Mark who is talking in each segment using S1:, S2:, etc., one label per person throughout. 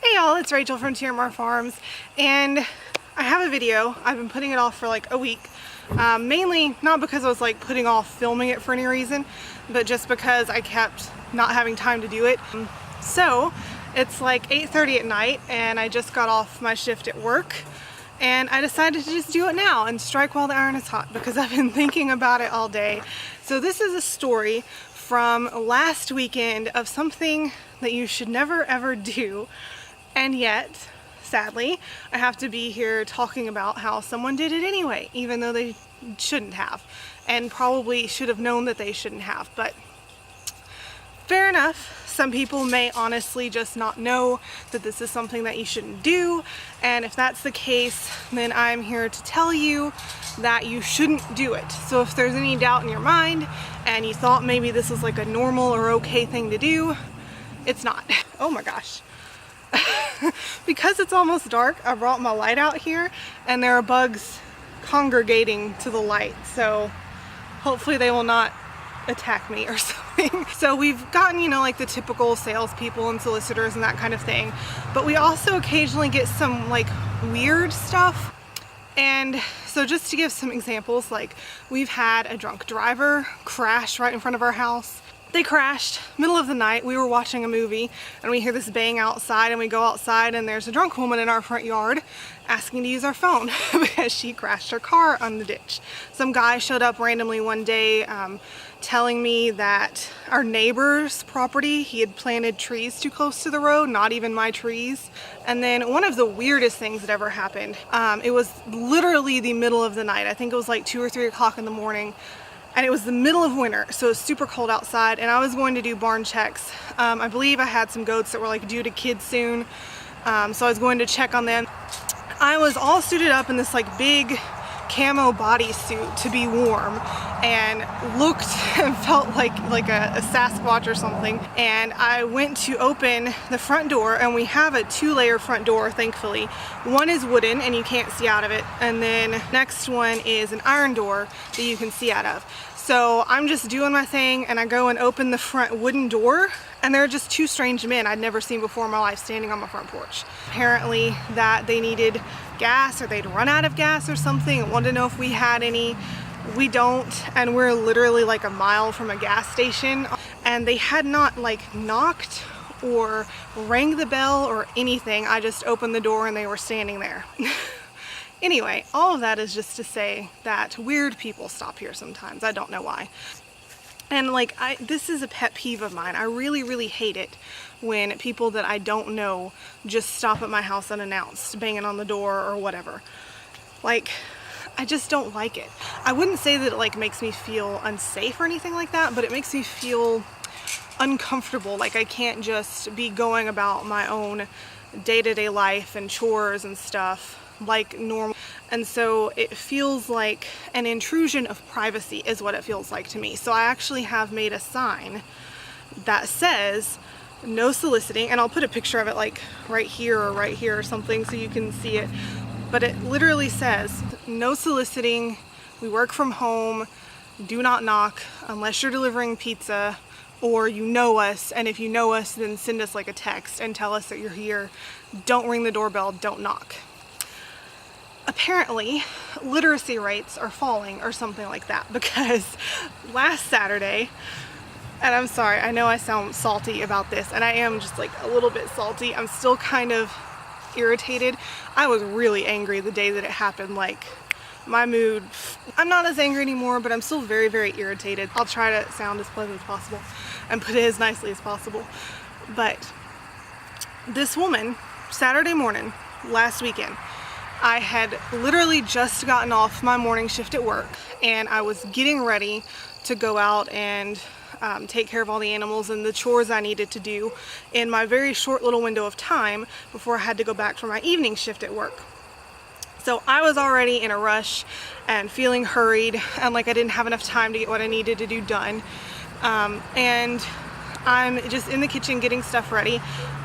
S1: Hey y'all, it's Rachel from TMR Farms, and I have a video. I've been putting it off for like a week, mainly not because I was like putting off filming it for any reason, but just because I kept not having time to do it. So it's like 8:30 at night and I just got off my shift at work, and I decided to just do it now and strike while the iron is hot because I've been thinking about it all day. So this is a story from last weekend of something that you should never ever do. And yet, sadly, I have to be here talking about how someone did it anyway, even though they shouldn't have, and probably should have known that they shouldn't have. But fair enough, some people may honestly just not know that this is something that you shouldn't do, and if that's the case, then I'm here to tell you that you shouldn't do it. So if there's any doubt in your mind, and you thought maybe this was like a normal or okay thing to do, it's not. Oh my gosh. Because it's almost dark, I brought my light out here and there are bugs congregating to the light, so hopefully they will not attack me or something. So we've gotten, you know, like the typical salespeople and solicitors and that kind of thing, but we also occasionally get some like weird stuff. And so just to give some examples, like we've had a drunk driver crash right in front of our house. They crashed middle of the night. We were watching a movie and we hear this bang outside, and we go outside and there's a drunk woman in our front yard asking to use our phone because she crashed her car on the ditch. Some guy showed up randomly one day telling me that our neighbor's property, he had planted trees too close to the road, not even my trees. And then one of the weirdest things that ever happened, it was literally the middle of the night. I think it was like 2 or 3 o'clock in the morning. And it was the middle of winter, so it was super cold outside, and I was going to do barn checks. I believe I had some goats that were like due to kids soon, so I was going to check on them. I was all suited up in this like big camo bodysuit to be warm, and looked and felt like a Sasquatch or something. And I went to open the front door, and we have a 2-layer front door, thankfully. One is wooden and you can't see out of it, and then next one is an iron door that you can see out of. So I'm just doing my thing and I go and open the front wooden door, and there are just 2 strange men I'd never seen before in my life standing on my front porch. Apparently that they needed gas, or they'd run out of gas or something, and wanted to know if we had any. We don't, and we're literally like a mile from a gas station, and they had not like knocked or rang the bell or anything. I just opened the door and they were standing there. Anyway, all of that is just to say that weird people stop here sometimes. I don't know why. And like, this is a pet peeve of mine. I really hate it when people that I don't know just stop at my house unannounced, banging on the door or whatever. Like, I just don't like it. I wouldn't say that it like makes me feel unsafe or anything like that, but it makes me feel uncomfortable. Like I can't just be going about my own day-to-day life and chores and stuff like normal. And so it feels like an intrusion of privacy is what it feels like to me. So I actually have made a sign that says no soliciting, and I'll put a picture of it like right here or something so you can see it. But it literally says no soliciting, we work from home, do not knock unless you're delivering pizza or you know us, and if you know us then send us like a text and tell us that you're here. Don't ring the doorbell, don't knock. Apparently literacy rates are falling or something like that, because last Saturday, and I'm sorry, I know I sound salty about this, and I am just like a little bit salty. I'm still kind of irritated. I was really angry the day that it happened. Like my mood, I'm not as angry anymore, but I'm still very irritated. I'll try to sound as pleasant as possible and put it as nicely as possible. But this woman, Saturday morning, last weekend, I had literally just gotten off my morning shift at work, and I was getting ready to go out and take care of all the animals and the chores I needed to do in my very short little window of time before I had to go back for my evening shift at work. So I was already in a rush and feeling hurried, and like I didn't have enough time to get what I needed to do done. And I'm just in the kitchen getting stuff ready,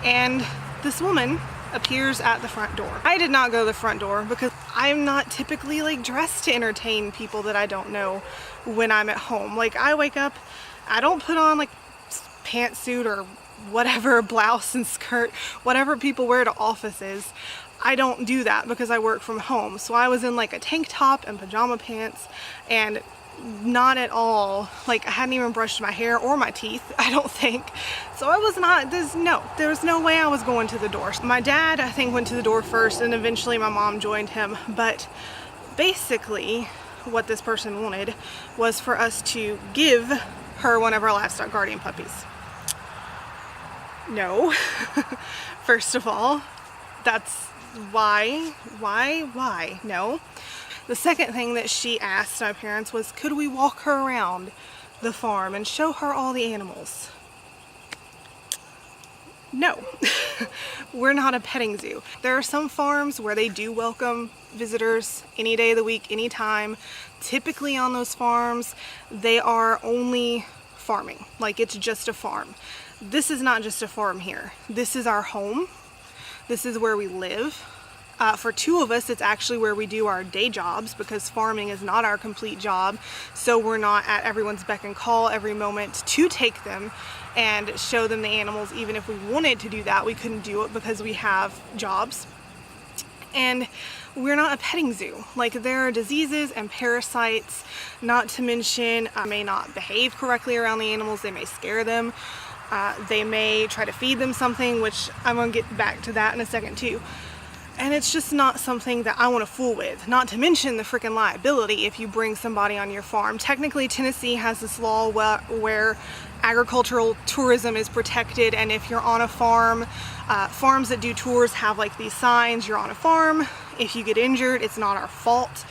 S1: and this woman appears at the front door. I did not go to the front door because I'm not typically like dressed to entertain people that I don't know when I'm at home. Like I wake up, I don't put on like pantsuit or whatever blouse and skirt, whatever people wear to offices. I don't do that because I work from home. So I was in like a tank top and pajama pants, and not at all, like I hadn't even brushed my hair or my teeth, I don't think. So I was not, there was no way I was going to the door. My dad, I think, went to the door first, and eventually my mom joined him. But basically what this person wanted was for us to give her one of our livestock guardian puppies. No. First of all, that's why? No. The second thing that she asked my parents was, could we walk her around the farm and show her all the animals? No. We're not a petting zoo. There are some farms where they do welcome visitors any day of the week, anytime. Typically on those farms, they are only farming. Like, it's just a farm. This is not just a farm here. This is our home. This is where we live. For two of us, it's actually where we do our day jobs, because farming is not our complete job. So we're not at everyone's beck and call every moment to take them and show them the animals. Even if we wanted to do that, we couldn't do it because we have jobs. And we're not a petting zoo. Like, there are diseases and parasites, not to mention may not behave correctly around the animals. They may scare them. They may try to feed them something, which I'm gonna get back to that in a second too. And it's just not something that I want to fool with. Not to mention the freaking liability if you bring somebody on your farm. Technically, Tennessee has this law where agricultural tourism is protected, and if you're on a farm, farms that do tours have like these signs, you're on a farm. If you get injured, it's not our fault.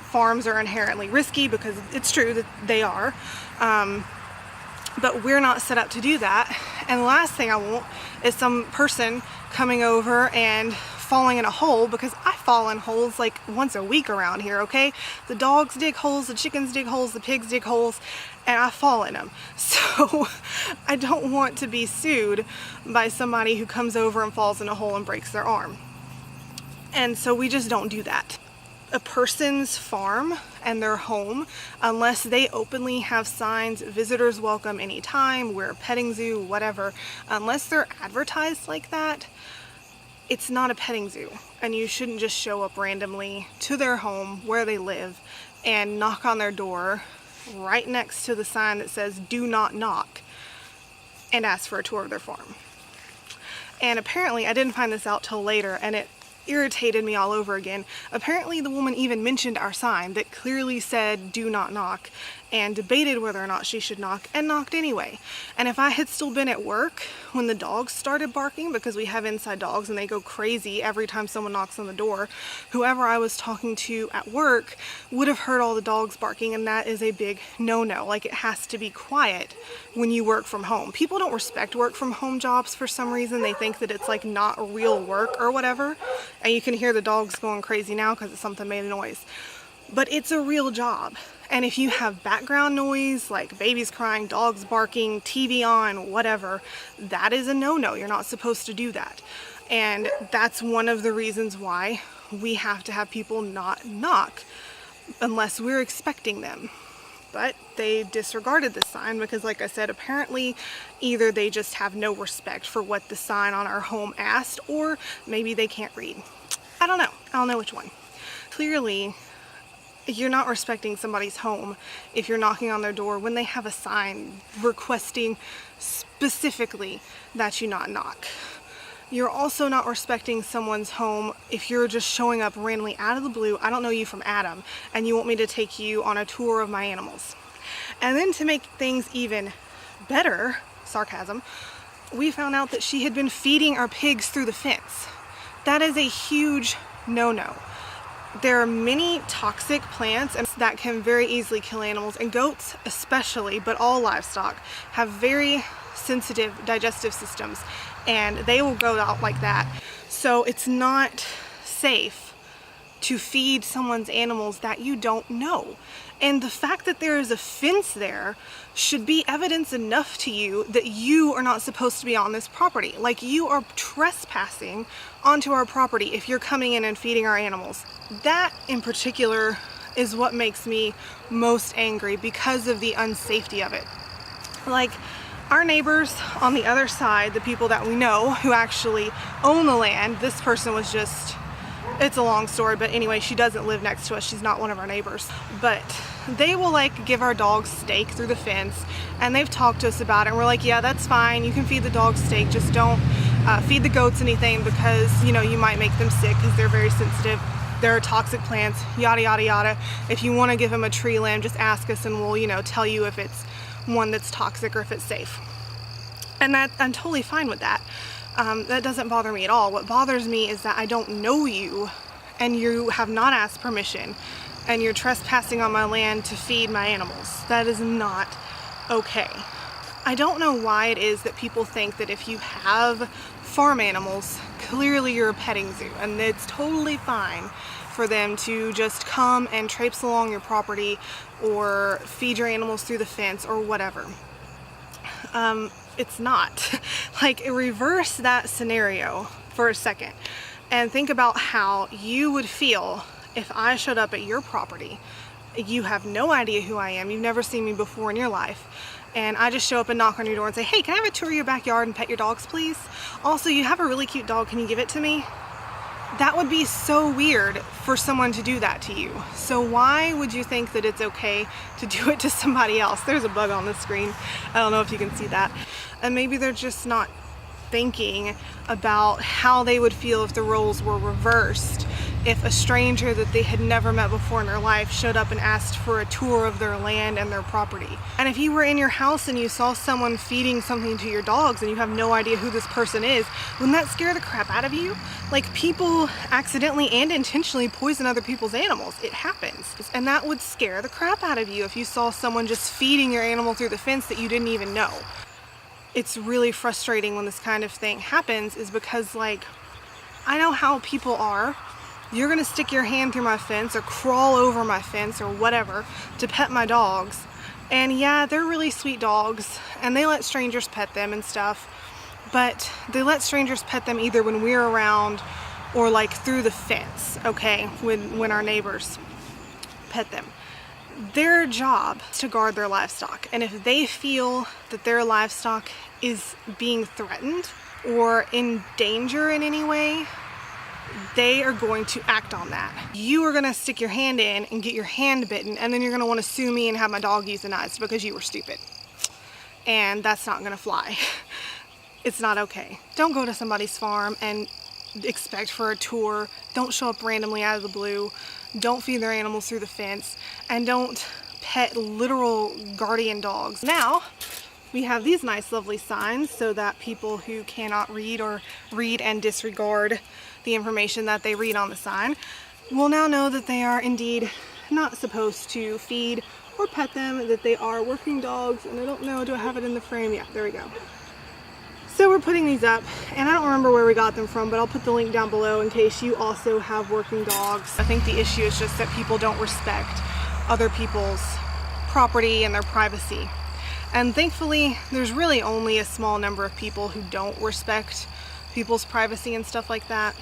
S1: Farms are inherently risky, because it's true that they are. But we're not set up to do that. And the last thing I want is some person coming over and falling in a hole, because I fall in holes like once a week around here, okay? The dogs dig holes, the chickens dig holes, the pigs dig holes, and I fall in them. So I don't want to be sued by somebody who comes over and falls in a hole and breaks their arm. And so we just don't do that. A person's farm and their home, unless they openly have signs, visitors welcome anytime, we're a petting zoo, whatever, unless they're advertised like that, it's not a petting zoo. And you shouldn't just show up randomly to their home where they live and knock on their door right next to the sign that says "Do not knock" and ask for a tour of their farm. And apparently, I didn't find this out till later, and it irritated me all over again. Apparently the woman even mentioned our sign that clearly said "Do not knock," and debated whether or not she should knock, and knocked anyway. And if I had still been at work when the dogs started barking, because we have inside dogs and they go crazy every time someone knocks on the door, whoever I was talking to at work would have heard all the dogs barking, and that is a big no-no. Like, it has to be quiet when you work from home. People don't respect work from home jobs for some reason. They think that it's like not real work or whatever. And you can hear the dogs going crazy now because something made a noise. But it's a real job. And if you have background noise, like babies crying, dogs barking, TV on, whatever, that is a no-no. You're not supposed to do that. And that's one of the reasons why we have to have people not knock unless we're expecting them. But they disregarded the sign because, like I said, apparently either they just have no respect for what the sign on our home asked, or maybe they can't read. I don't know. I don't know which one. Clearly, you're not respecting somebody's home if you're knocking on their door when they have a sign requesting specifically that you not knock. You're also not respecting someone's home if you're just showing up randomly out of the blue. I don't know you from Adam, and you want me to take you on a tour of my animals. And then to make things even better, sarcasm, we found out that she had been feeding our pigs through the fence. That is a huge no-no. There are many toxic plants that can very easily kill animals, and goats especially, but all livestock have very sensitive digestive systems, and they will go out like that. So it's not safe to feed someone's animals that you don't know. And the fact that there is a fence there should be evidence enough to you that you are not supposed to be on this property. Like, you are trespassing onto our property if you're coming in and feeding our animals. That in particular is what makes me most angry, because of the unsafety of it. Like, Our neighbors on the other side, the people that we know who actually own the land, this person was just, it's a long story, but anyway, she doesn't live next to us. She's not one of our neighbors. But they will like give our dogs steak through the fence, and they've talked to us about it, and we're like, yeah, that's fine. You can feed the dogs steak, just don't feed the goats anything, because, you know, you might make them sick because they're very sensitive. There are toxic plants, yada, yada, yada. If you want to give them a tree limb, just ask us and we'll, you know, tell you if it's one that's toxic or if it's safe. And that, I'm totally fine with that. That doesn't bother me at all. What bothers me is that I don't know you and you have not asked permission and you're trespassing on my land to feed my animals. That is not okay. I don't know why it is that people think that if you have farm animals, clearly you're a petting zoo, and it's totally fine for them to just come and traipse along your property or feed your animals through the fence or whatever. It's not. Like, reverse that scenario for a second and think about how you would feel if I showed up at your property. You have no idea who I am. You've never seen me before in your life. And I just show up and knock on your door and say, hey, can I have a tour of your backyard and pet your dogs, please? Also, you have a really cute dog. Can you give it to me? That would be so weird for someone to do that to you. So why would you think that it's okay to do it to somebody else? There's a bug on the screen. I don't know if you can see that. And maybe they're just not thinking about how they would feel if the roles were reversed. If a stranger that they had never met before in their life showed up and asked for a tour of their land and their property. And if you were in your house and you saw someone feeding something to your dogs and you have no idea who this person is, wouldn't that scare the crap out of you? Like, people accidentally and intentionally poison other people's animals. It happens. And that would scare the crap out of you if you saw someone just feeding your animal through the fence that you didn't even know. It's really frustrating when this kind of thing happens, is because, like, I know how people are. You're gonna stick your hand through my fence or crawl over my fence or whatever to pet my dogs. And yeah, they're really sweet dogs and they let strangers pet them and stuff, but they let strangers pet them either when we're around or like through the fence, okay, when our neighbors pet them. Their job is to guard their livestock, and if they feel that their livestock is being threatened or in danger in any way, they are going to act on that. You are going to stick your hand in and get your hand bitten, and then you're going to want to sue me and have my dog euthanized because you were stupid. And that's not going to fly. It's not okay. Don't go to somebody's farm and expect for a tour. Don't show up randomly out of the blue. Don't feed their animals through the fence. And don't pet literal guardian dogs. Now, we have these nice lovely signs so that people who cannot read or read and disregard the information that they read on the sign will now know that they are indeed not supposed to feed or pet them, that they are working dogs. And I don't know, do I have it in the frame? Yeah, there we go. So we're putting these up, and I don't remember where we got them from, but I'll put the link down below in case you also have working dogs. I think the issue is just that people don't respect other people's property and their privacy. And thankfully, there's really only a small number of people who don't respect people's privacy and stuff like that.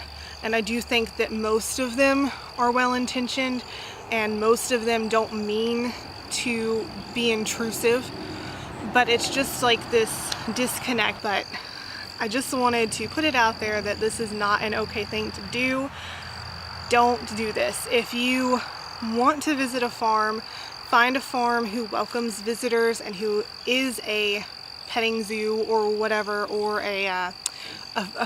S1: And I do think that most of them are well-intentioned, and most of them don't mean to be intrusive, but it's just like this disconnect. But I just wanted to put it out there that this is not an okay thing to do. Don't do this. If you want to visit a farm, find a farm who welcomes visitors and who is a petting zoo or whatever, or a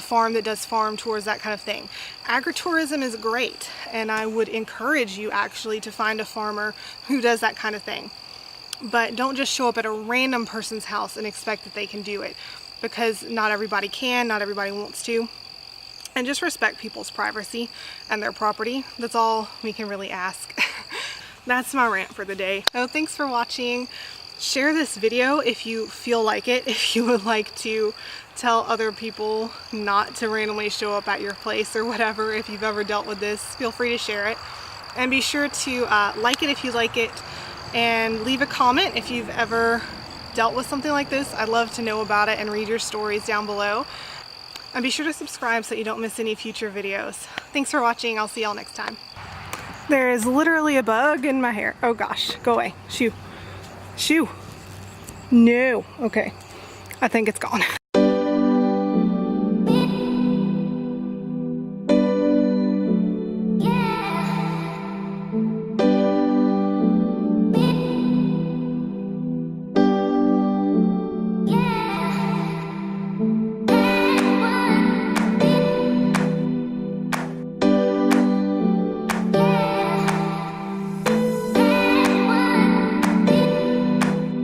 S1: farm that does farm tours, that kind of thing. Agritourism is great, and I would encourage you actually to find a farmer who does that kind of thing. But don't just show up at a random person's house and expect that they can do it, because not everybody can, not everybody wants to. And just respect people's privacy and their property. That's all we can really ask. That's my rant for the day. So thanks for watching. Share this video if you feel like it, if you would like to tell other people not to randomly show up at your place or whatever. If you've ever dealt with this, feel free to share it. And be sure to like it if you like it, and leave a comment if you've ever dealt with something like this. I'd love to know about it and read your stories down below. And be sure to subscribe so you don't miss any future videos. Thanks for watching. I'll see y'all next time. There is literally a bug in my hair. Oh gosh, go away. Shoo. Shoo. No. Okay. I think it's gone.